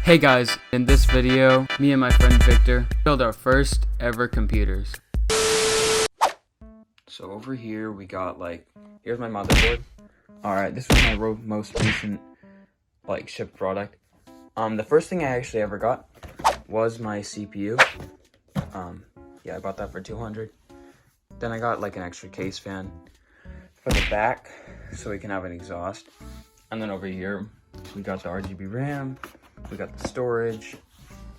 Hey guys, in this video, me and my friend Victor built our first ever computers. So over here we got here's my motherboard. Alright, this was my most recent shipped product. The first thing I actually ever got was my CPU. Yeah, I bought that for $200. Then I got an extra case fan for the back so we can have an exhaust. And then over here we got the RGB RAM. We got the storage,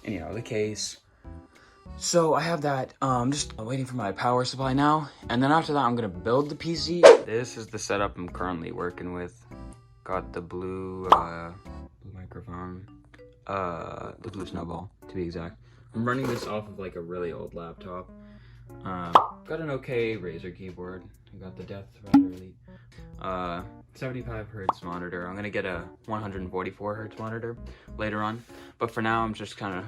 and the case. So I have that. I'm just waiting for my power supply now, and then after that I'm gonna build the PC. This is the setup I'm currently working with. Got the blue microphone, the blue snowball to be exact. I'm running this off of a really old laptop. Got an okay Razer keyboard. I got the Death Rider Elite. 75 hertz monitor. I'm gonna get a 144 hertz monitor later on, but for now I'm just kind of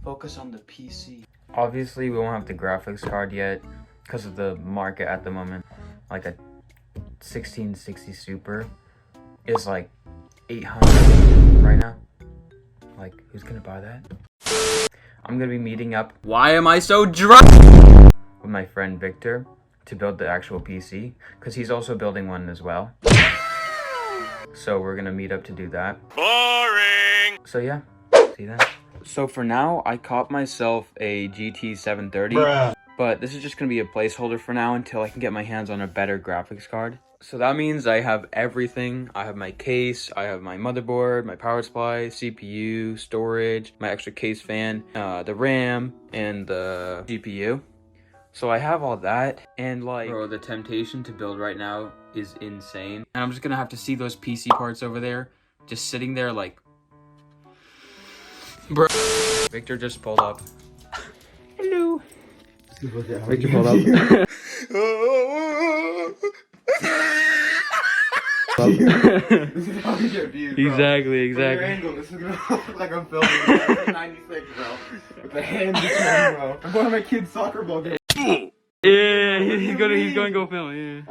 focus on the PC. Obviously we won't have the graphics card yet because of the market at the moment. Like a 1660 Super is like 800 right now. Who's gonna buy that? I'm gonna be meeting up. Why am I so drunk? With my friend Victor to build the actual PC because he's also building one as well. So we're gonna meet up to do that. Boring! So yeah, see you then. So for now, I caught myself a GT 730. Bruh. But this is just gonna be a placeholder for now until I can get my hands on a better graphics card. So that means I have everything. I have my case, I have my motherboard, my power supply, CPU, storage, my extra case fan, the RAM, and the GPU. So I have all that, and bro, the temptation to build right now is insane. And I'm just gonna have to see those PC parts over there, just sitting there bro. Victor just pulled up. Hello. Victor pulled up. This is how you get views, bro. Exactly. Your angle, this is gonna look like I'm filming 96, bro. With the hands between, bro. I'm going to my kid's soccer ball game. Yeah, he's gonna go film. Yeah.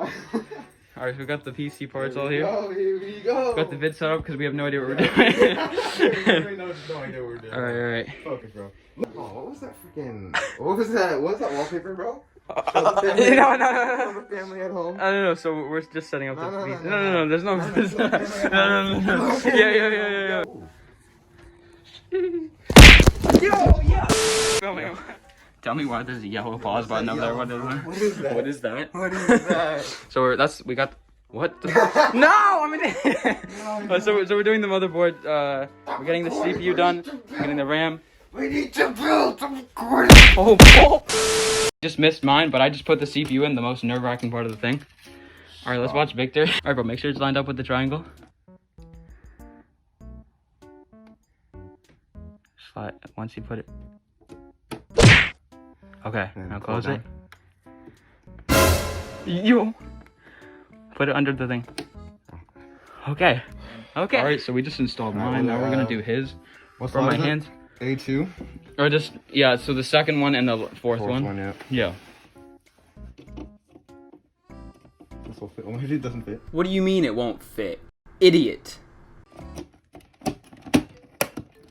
All right, so we got the PC parts all here. Here we go. Got the vid set up because we have no idea what we're doing. We really no idea what we're doing. All right. Focus, bro. Oh, what was that freaking? What was that wallpaper, bro? No. The family at home. I don't know. So we're just setting up the PC. No. There's no. No. Yeah. Yo. Filming. Tell me why there's a yellow pause button over there. What is that? What is that? So we got what? No, I mean. So we're doing the motherboard. We're getting the CPU done. We're getting the RAM. We need to build some recording. Oh. Just missed mine, but I just put the CPU in, the most nerve-wracking part of the thing. All right, let's watch Victor. All right, bro, make sure it's lined up with the triangle. Slide once you put it. Okay, now close it. You put it under the thing. Okay. All right, so we just installed mine. Now we're gonna do his. What's for my hands? A2. Or just so the second one and the fourth one. Yeah. This will fit. Well, maybe it doesn't fit. What do you mean it won't fit? Idiot.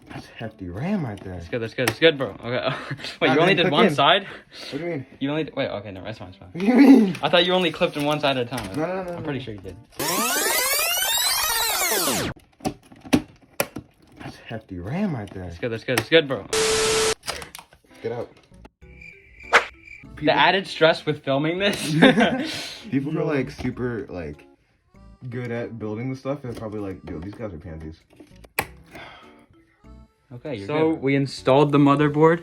That's hefty RAM right there. That's good, bro. Okay. Wait, you only did one side? What do you mean? You only wait. Okay, no, that's fine. What do you mean? I thought you only clipped in one side at a time. No. I'm pretty sure you did. That's hefty RAM right there. That's good, bro. Get out. The added stress with filming this. People who are super good at building the stuff, they're probably yo, these guys are pansies. Okay, so we installed the motherboard,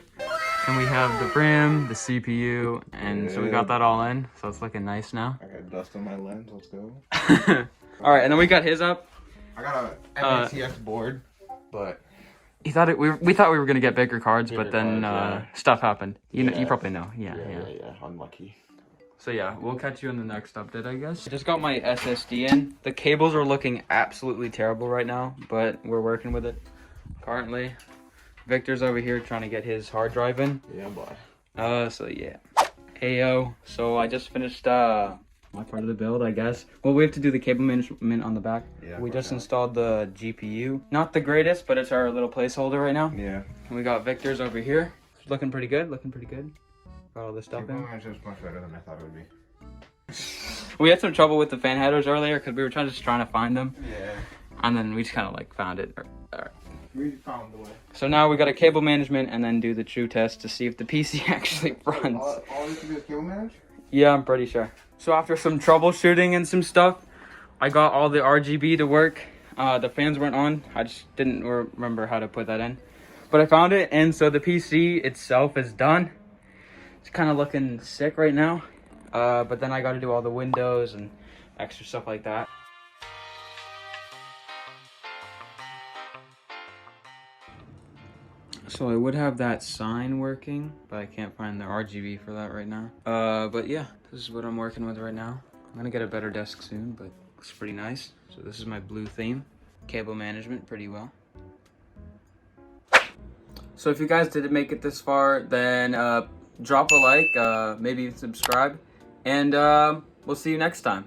and we have the RAM, the CPU, and so we got that all in. So it's looking nice now. I got dust on my lens. Let's go. All right, and then we got his up. I got a MATX board, but we thought we were gonna get bigger cards, but then stuff happened. You probably know. Yeah. Unlucky. So yeah, we'll catch you in the next update, I guess. I just got my SSD in. The cables are looking absolutely terrible right now, but we're working with it currently. Victor's over here trying to get his hard drive in. Yeah, boy. So yeah. Heyo. So I just finished my part of the build, I guess. Well, we have to do the cable management on the back. Yeah, We for just sure. installed the GPU. Not the greatest, but it's our little placeholder right now. Yeah. And we got Victor's over here. It's looking pretty good, looking pretty good. Got all this stuff Cable in. management is much better than I thought it would be. We had some trouble with the fan headers earlier because we were trying to find them. Yeah. And then we just kind of like found it. We found the way. So now we got a cable management and then do the true test to see if the PC actually runs. All we can do is cable manage? Yeah, I'm pretty sure. So after some troubleshooting and some stuff, I got all the RGB to work. The fans weren't on. I just didn't remember how to put that in. But I found it, and so the PC itself is done. It's kind of looking sick right now. But then I got to do all the windows and extra stuff like that. So I would have that sign working, but I can't find the RGB for that right now. But yeah, this is what I'm working with right now. I'm gonna get a better desk soon, but it's pretty nice. So this is my blue theme. Cable management, pretty well. So if you guys didn't make it this far, then drop a like, maybe subscribe, and we'll see you next time.